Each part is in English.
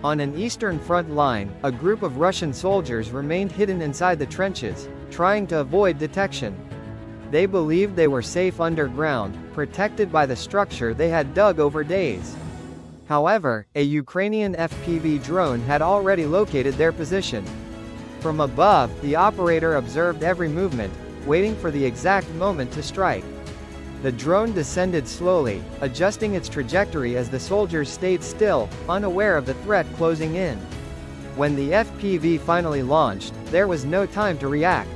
On an eastern front line, a group of Russian soldiers remained hidden inside the trenches, trying to avoid detection. They believed they were safe underground, protected by the structure they had dug over days. However, a Ukrainian FPV drone had already located their position. From above, the operator observed every movement, waiting for the exact moment to strike. The drone descended slowly, adjusting its trajectory as the soldiers stayed still, unaware of the threat closing in. When the FPV finally launched, there was no time to react.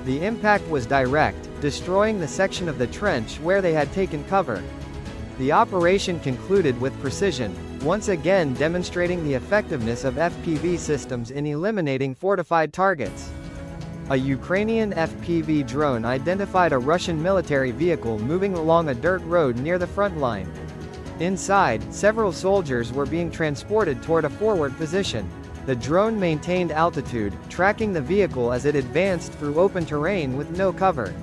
The impact was direct, destroying the section of the trench where they had taken cover. The operation concluded with precision, once again demonstrating the effectiveness of FPV systems in eliminating fortified targets. A Ukrainian FPV drone identified a Russian military vehicle moving along a dirt road near the front line. Inside, several soldiers were being transported toward a forward position. The drone maintained altitude, tracking the vehicle as it advanced through open terrain with no cover.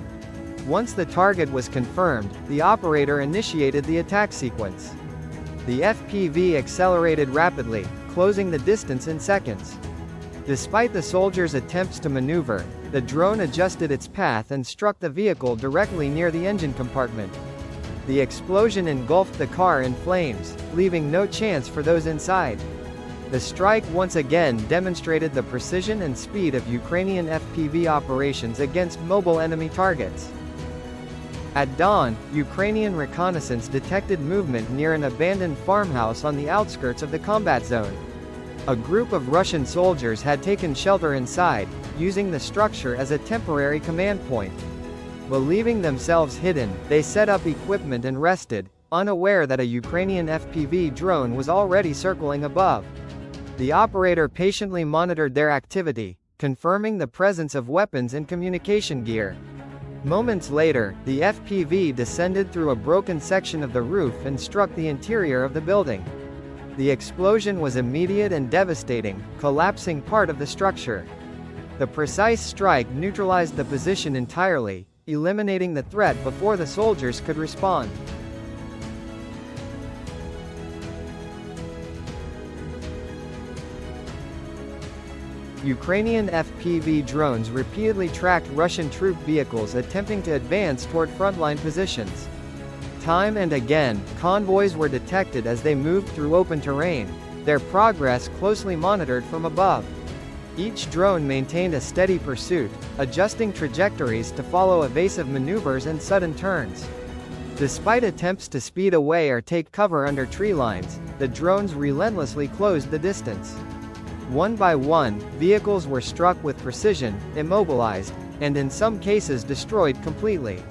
Once the target was confirmed, the operator initiated the attack sequence. The FPV accelerated rapidly, closing the distance in seconds. Despite the soldiers' attempts to maneuver, the drone adjusted its path and struck the vehicle directly near the engine compartment. The explosion engulfed the car in flames, leaving no chance for those inside. The strike once again demonstrated the precision and speed of Ukrainian FPV operations against mobile enemy targets. At dawn, Ukrainian reconnaissance detected movement near an abandoned farmhouse on the outskirts of the combat zone. A group of Russian soldiers had taken shelter inside, using the structure as a temporary command point. Believing themselves hidden, they set up equipment and rested, unaware that a Ukrainian FPV drone was already circling above. The operator patiently monitored their activity, confirming the presence of weapons and communication gear. Moments later, the FPV descended through a broken section of the roof and struck the interior of the building. The explosion was immediate and devastating, collapsing part of the structure. The precise strike neutralized the position entirely, eliminating the threat before the soldiers could respond. Ukrainian FPV drones repeatedly tracked Russian troop vehicles attempting to advance toward frontline positions. Time and again, convoys were detected as they moved through open terrain, their progress closely monitored from above. Each drone maintained a steady pursuit, adjusting trajectories to follow evasive maneuvers and sudden turns. Despite attempts to speed away or take cover under tree lines, the drones relentlessly closed the distance. One by one, vehicles were struck with precision, immobilized, and in some cases destroyed completely.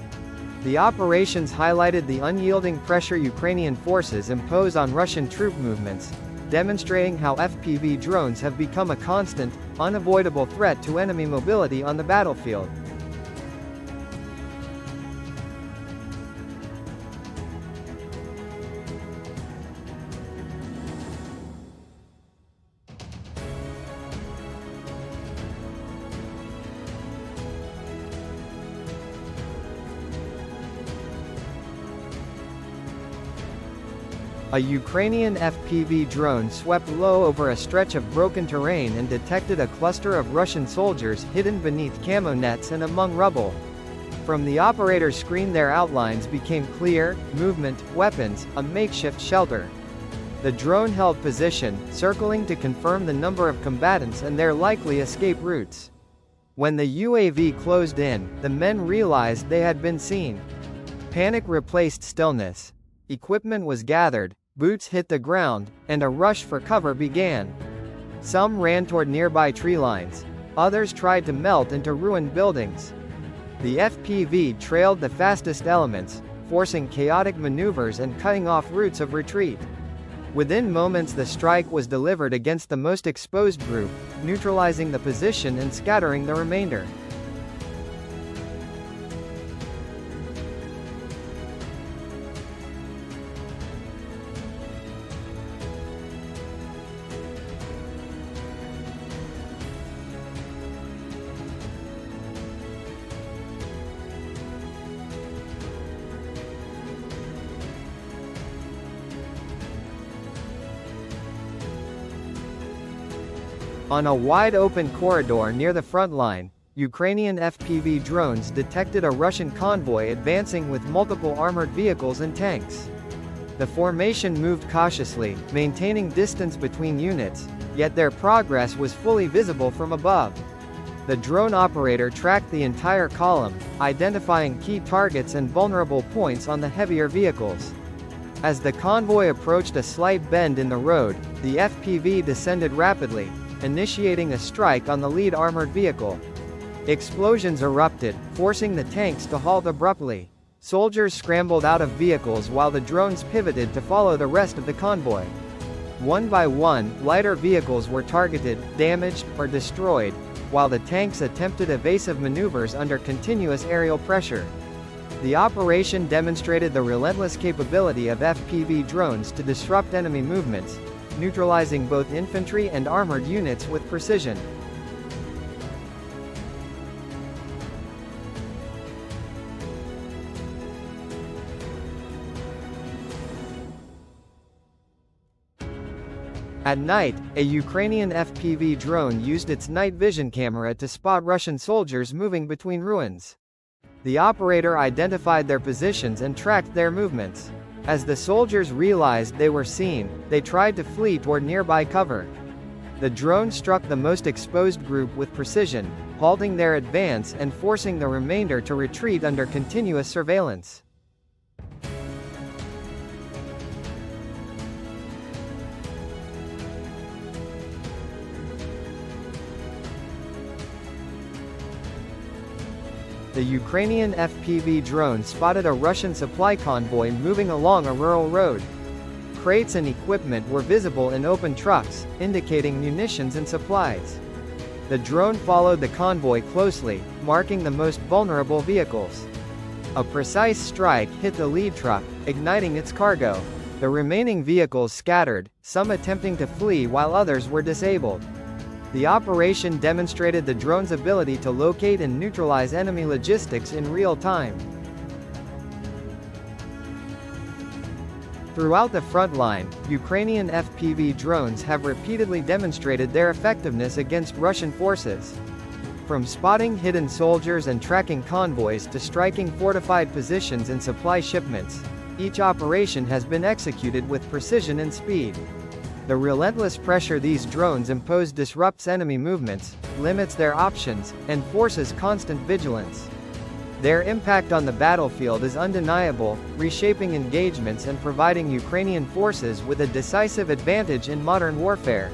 The operations highlighted the unyielding pressure Ukrainian forces impose on Russian troop movements, demonstrating how FPV drones have become a constant, unavoidable threat to enemy mobility on the battlefield. A Ukrainian FPV drone swept low over a stretch of broken terrain and detected a cluster of Russian soldiers hidden beneath camo nets and among rubble. From the operator's screen their outlines became clear: movement, weapons, a makeshift shelter. The drone held position, circling to confirm the number of combatants and their likely escape routes. When the UAV closed in, the men realized they had been seen. Panic replaced stillness. Equipment was gathered, boots hit the ground, and a rush for cover began. Some ran toward nearby tree lines. Others tried to melt into ruined buildings. The FPV trailed the fastest elements, forcing chaotic maneuvers and cutting off routes of retreat. Within moments the strike was delivered against the most exposed group, neutralizing the position and scattering the remainder. On a wide-open corridor near the front line, Ukrainian FPV drones detected a Russian convoy advancing with multiple armored vehicles and tanks. The formation moved cautiously, maintaining distance between units, yet their progress was fully visible from above. The drone operator tracked the entire column, identifying key targets and vulnerable points on the heavier vehicles. As the convoy approached a slight bend in the road, the FPV descended rapidly, initiating a strike on the lead armored vehicle. Explosions erupted, forcing the tanks to halt abruptly. Soldiers scrambled out of vehicles while the drones pivoted to follow the rest of the convoy. One by one, lighter vehicles were targeted, damaged, or destroyed, while the tanks attempted evasive maneuvers under continuous aerial pressure. The operation demonstrated the relentless capability of FPV drones to disrupt enemy movements, neutralizing both infantry and armored units with precision. At night, a Ukrainian FPV drone used its night vision camera to spot Russian soldiers moving between ruins. The operator identified their positions and tracked their movements. As the soldiers realized they were seen, they tried to flee toward nearby cover. The drone struck the most exposed group with precision, halting their advance and forcing the remainder to retreat under continuous surveillance. The Ukrainian FPV drone spotted a Russian supply convoy moving along a rural road. Crates and equipment were visible in open trucks, indicating munitions and supplies. The drone followed the convoy closely, marking the most vulnerable vehicles. A precise strike hit the lead truck, igniting its cargo. The remaining vehicles scattered, some attempting to flee while others were disabled. The operation demonstrated the drone's ability to locate and neutralize enemy logistics in real time. Throughout the front line, Ukrainian FPV drones have repeatedly demonstrated their effectiveness against Russian forces. From spotting hidden soldiers and tracking convoys to striking fortified positions and supply shipments, each operation has been executed with precision and speed. The relentless pressure these drones impose disrupts enemy movements, limits their options, and forces constant vigilance. Their impact on the battlefield is undeniable, reshaping engagements and providing Ukrainian forces with a decisive advantage in modern warfare.